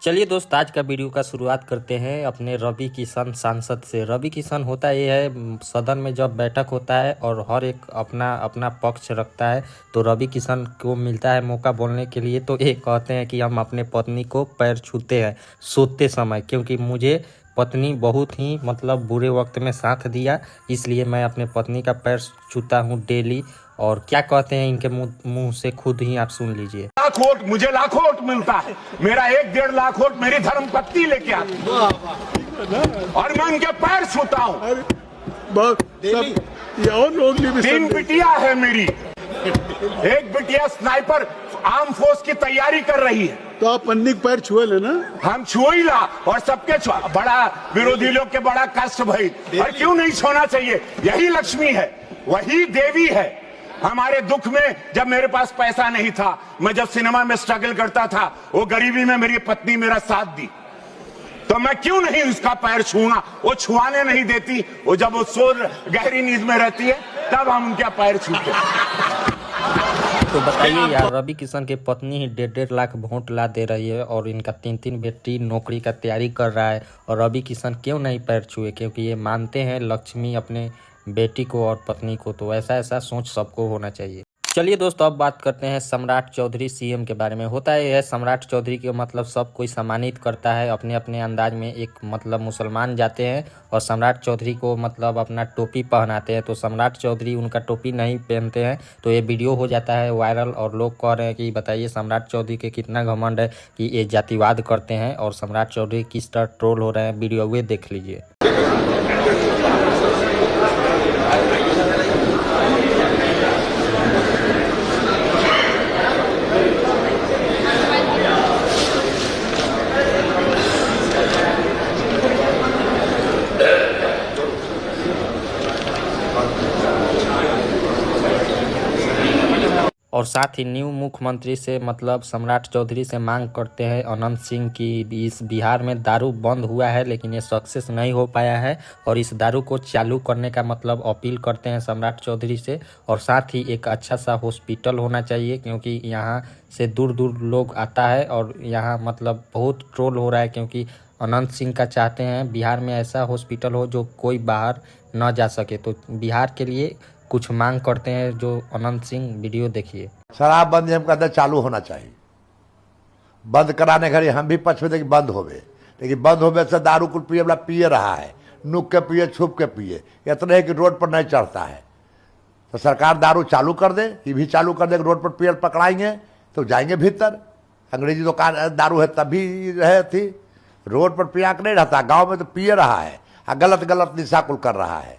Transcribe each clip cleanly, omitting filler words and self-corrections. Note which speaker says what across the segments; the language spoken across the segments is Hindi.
Speaker 1: चलिए दोस्त, आज का वीडियो का शुरुआत करते हैं अपने रवि किशन सांसद से। रवि किशन होता ये है, सदन में जब बैठक होता है और हर एक अपना अपना पक्ष रखता है, तो रवि किशन को मिलता है मौका बोलने के लिए। तो ये कहते हैं कि हम अपने पत्नी को पैर छूते हैं सोते समय, क्योंकि मुझे पत्नी बहुत ही बुरे वक्त में साथ दिया, इसलिए मैं अपने पत्नी का पैर छूता हूँ डेली। और क्या कहते हैं इनके मुंह से खुद ही आप सुन लीजिए।
Speaker 2: लाख वोट, मुझे लाखों वोट मिलता है, मेरा 1-1.5 लाख वोट मेरी धर्मपत्नी लेके आती है और मैं उनके पैर छूता हूँ।
Speaker 3: और लोग
Speaker 2: 3 बिटिया है मेरी, एक बिटिया स्नाइपर आर्म फोर्स की तैयारी कर रही है,
Speaker 3: तो आप पन्नी के पैर छुए लेना।
Speaker 2: हम छुई ला और सबके बड़ा विरोधी लोग के बड़ा कष्ट भाई, और क्यों नहीं छोना चाहिए। यही लक्ष्मी है, वही देवी है। हमारे दुख में जब मेरे पास पैसा नहीं था, मैं जब सिनेमा में स्ट्रगल करता था, वो गरीबी में मेरी पत्नी मेरा साथ दी, तो मैं क्यों नहीं उसका पैर छूंगा। वो छुआने नहीं देती, वो जब वो सो गहरी नींद में रहती है तब हम उनके पैर छूते।
Speaker 1: तो बताइए यार, रवि किशन की पत्नी ही 1.5 लाख वोट ला दे रही है और इनका 3 बेटी नौकरी का तैयारी कर रहा है, और रवि किशन क्यों नहीं पैर छुए? क्योंकि ये मानते हैं लक्ष्मी अपने बेटी को और पत्नी को। तो ऐसा सोच सबको होना चाहिए। चलिए दोस्तों, अब बात करते हैं सम्राट चौधरी सीएम के बारे में। होता है सम्राट चौधरी के सब कोई सम्मानित करता है अपने अपने अंदाज में। एक मुसलमान जाते हैं और सम्राट चौधरी को अपना टोपी पहनाते हैं, तो सम्राट चौधरी उनका टोपी नहीं पहनते हैं, तो ये वीडियो हो जाता है वायरल और लोग कह रहे हैं कि बताइए सम्राट चौधरी के कितना घमंड है कि ये जातिवाद करते हैं, और सम्राट चौधरी किस तरह ट्रोल हो रहे हैं। वीडियो वे देख लीजिए। और साथ ही न्यू मुख्यमंत्री से सम्राट चौधरी से मांग करते हैं अनंत सिंह की इस बिहार में दारू बंद हुआ है लेकिन ये सक्सेस नहीं हो पाया है, और इस दारू को चालू करने का अपील करते हैं सम्राट चौधरी से। और साथ ही एक अच्छा सा हॉस्पिटल होना चाहिए, क्योंकि यहाँ से दूर दूर लोग आता है और यहाँ बहुत ट्रोल हो रहा है, क्योंकि अनंत सिंह का चाहते हैं बिहार में ऐसा हॉस्पिटल हो जो कोई बाहर न जा सके। तो बिहार के लिए कुछ मांग करते हैं जो अनंत सिंह। वीडियो देखिए।
Speaker 4: शराब बंदी हम कहते चालू होना चाहिए। बंद कराने घड़ी हम भी पछुए कि बंद होवे, लेकिन बंद होवे से दारू कुल पिए वाला पिए रहा है, नुक के पिए, छुप के पिए, इतने है कि रोड पर नहीं चढ़ता है। तो सरकार दारू चालू कर दे, ये भी चालू कर दे कि रोड पर पिए पकड़ाएंगे तो जाएंगे भीतर। अंग्रेजी दुकान दारू है तभी रहे थी, रोड पर पिया के नहीं रहता, गाँव में तो पिए रहा है, गलत गलत निशा कुल कर रहा है,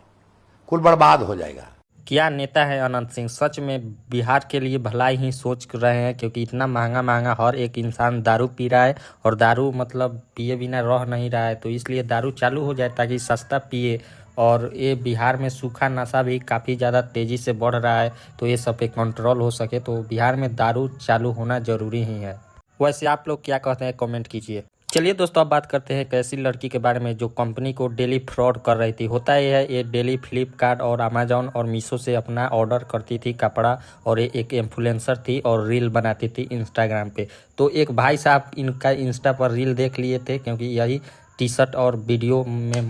Speaker 4: कुल बर्बाद हो जाएगा।
Speaker 1: क्या नेता है अनंत सिंह, सच में बिहार के लिए भलाई ही सोच रहे हैं, क्योंकि इतना महंगा हर एक इंसान दारू पी रहा है, और दारू पिए बिना रह नहीं रहा है। तो इसलिए दारू चालू हो जाए ताकि सस्ता पिए, और ये बिहार में सूखा नशा भी काफ़ी ज़्यादा तेज़ी से बढ़ रहा है, तो ये सब पे कंट्रोल हो सके तो बिहार में दारू चालू होना ज़रूरी ही है। वैसे आप लोग क्या कहते हैं, कमेंट कीजिए। चलिए दोस्तों, अब बात करते हैं एक ऐसी लड़की के बारे में जो कंपनी को डेली फ्रॉड कर रही थी। होता ये डेली फ्लिपकार्ट और अमेजोन और मीशो से अपना ऑर्डर करती थी कपड़ा, और ये एक इन्फ्लुएंसर थी और रील बनाती थी इंस्टाग्राम पे। तो एक भाई साहब इनका इंस्टा पर रील देख लिए थे, क्योंकि यही टी शर्ट और वीडियो में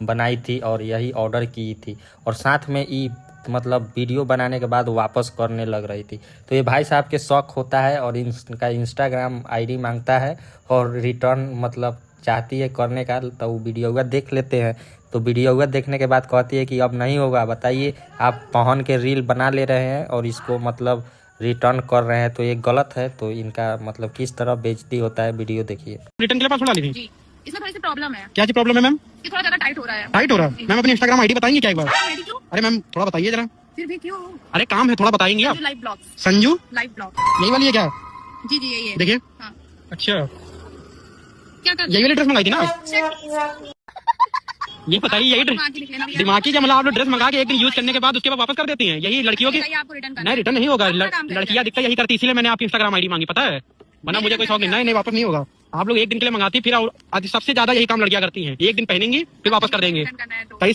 Speaker 1: बनाई थी और यही ऑर्डर की थी, और साथ में ये वीडियो बनाने के बाद वापस करने लग रही थी। तो ये भाई साहब के शौक होता है और इनका इंस्टाग्राम आईडी मांगता है और रिटर्न चाहती है करने का। तो वो वीडियो देख लेते हैं, तो वीडियो देखने के बाद कहती है कि अब नहीं होगा। बताइए, आप पहन के रील बना ले रहे हैं और इसको रिटर्न कर रहे हैं, तो ये गलत है। तो इनका किस तरह बेइज्जती होता है, वीडियो देखिए।
Speaker 5: रिटर्न के लिए पासवर्ड डाली थी,
Speaker 6: इसमें थोड़ी सी प्रॉब्लम है।
Speaker 5: क्या प्रॉब्लम है मैम?
Speaker 6: ये थोड़ा ज्यादा टाइट हो रहा है।
Speaker 5: टाइट हो रहा है? मैम अपनी इंस्टाग्राम आईडी बताएंगे क्या एक बार?
Speaker 6: क्यों?
Speaker 5: अरे मैम थोड़ा बताइए जरा।
Speaker 6: फिर भी क्यों?
Speaker 5: अरे काम है, थोड़ा बताएंगे आप?
Speaker 6: Live blogs.
Speaker 5: Sanju
Speaker 6: live blog
Speaker 5: यही वाली है क्या?
Speaker 6: जी यही है।
Speaker 5: देखिए।
Speaker 6: हाँ।
Speaker 5: अच्छा,
Speaker 6: क्या कर?
Speaker 5: यही वाली ड्रेस मंगाई थी ना? ये बताइए, यही दिमागी जब आप लोग ड्रेस मंगा के एक दिन यूज करने के बाद उसके बाद वापस कर देती हैं, यही लड़कियों की?
Speaker 6: आपको रिटर्न करना
Speaker 5: नहीं, रिटर्न नहीं होगा। लड़कियां दिखता यही करती, इसीलिए मैंने आपकी इंस्टाग्राम आईडी मांगी, पता है? वरना मुझे कोई शौक नहीं, नहीं वापस नहीं होगा। आप लोग एक दिन के लिए मंगाती फिर आज सबसे ज्यादा यही काम लड़कियां करती हैं, एक दिन पहनेंगी फिर वापस कर देंगे।
Speaker 6: करना है तो
Speaker 5: कई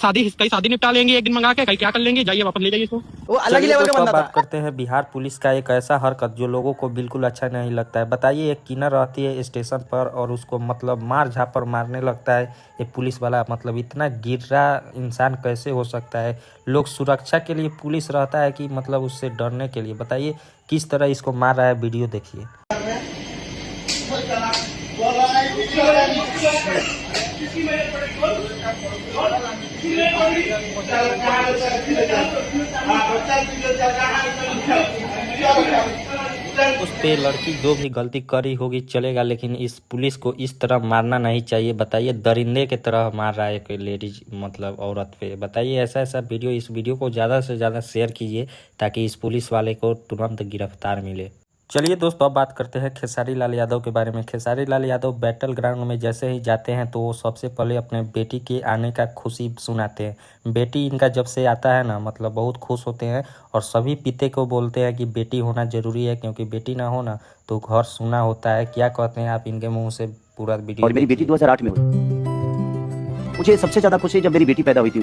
Speaker 5: शादी निपटा लेंगे एक दिन मंगा के, कई क्या कर लेंगे, जाइए वापस ले जाइए इसको।
Speaker 7: वो अलग ही
Speaker 1: चलिए
Speaker 7: लेवल का
Speaker 1: दोस्तों,
Speaker 7: बंदा
Speaker 1: बात करते हैं बिहार पुलिस का एक ऐसा हरकत जो लोगों को बिल्कुल अच्छा नहीं लगता है। बताइए, एक किन्नर रहती है स्टेशन पर और उसको मतलब मार झापर मारने लगता है ये पुलिस वाला। मतलब इतना गिरा इंसान कैसे हो सकता है? लोग सुरक्षा के लिए पुलिस रहता है कि मतलब उससे डरने के लिए? बताइए किस तरह इसको मार रहा है, वीडियो देखिए। उस पे लड़की जो भी गलती करी होगी चलेगा, लेकिन इस पुलिस को इस तरह मारना नहीं चाहिए। बताइए, दरिंदे की तरह मार रहा है एक लेडीज मतलब औरत पे। बताइए, ऐसा ऐसा वीडियो, इस वीडियो को ज़्यादा से ज़्यादा शेयर कीजिए ताकि इस पुलिस वाले को तुरंत गिरफ्तार मिले। चलिए दोस्तों, अब बात करते हैं खेसारी लाल यादव के बारे में। खेसारी लाल यादव बैटल ग्राउंड में जैसे ही जाते हैं तो वो सबसे पहले अपने बेटी के आने का खुशी सुनाते हैं। बेटी इनका जब से आता है ना, मतलब बहुत खुश होते हैं और सभी पिते को बोलते हैं कि बेटी होना ज़रूरी है, क्योंकि बेटी ना हो ना तो घर सूना होता है। क्या कहते हैं आप इनके मुँह से पूरा वीडियो।
Speaker 7: और मेरी बेटी 2008 में हुई। मुझे सबसे ज्यादा खुशी जब मेरी बेटी पैदा हुई थी,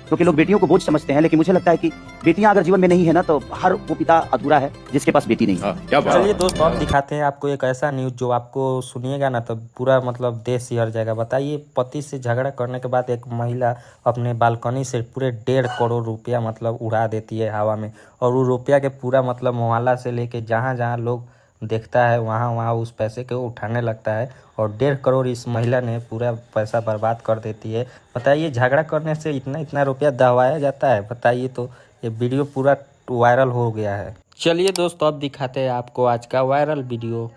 Speaker 7: क्योंकि लोग बेटियों को बोझ समझते हैं, लेकिन मुझे लगता है कि बेटियां अगर जीवन में नहीं है ना तो हर वो पिता अधूरा है जिसके पास बेटी नहीं है।
Speaker 1: चलिए दोस्तों, हम दिखाते हैं आपको एक ऐसा न्यूज़ जो आपको सुनिएगा ना तो पूरा मतलब देश सिहर जाएगा। बताइए, पति से झगड़ा करने के बाद एक महिला अपने बालकनी से पूरे 1.5 करोड़ रुपया मतलब उड़ा देती है हवा में, और वो रुपया के पूरा मतलब मोहल्ला से लेके जहाँ जहाँ लोग देखता है वहाँ वहाँ उस पैसे को उठाने लगता है, और 1.5 करोड़ इस महिला ने पूरा पैसा बर्बाद कर देती है। बताइए, झगड़ा करने से इतना रुपया दहवाया जाता है? बताइए, तो ये वीडियो पूरा वायरल हो गया है। चलिए दोस्तों, अब दिखाते हैं आपको आज का वायरल वीडियो।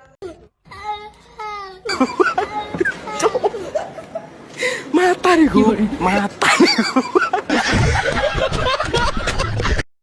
Speaker 7: मैं तारीख हूँ।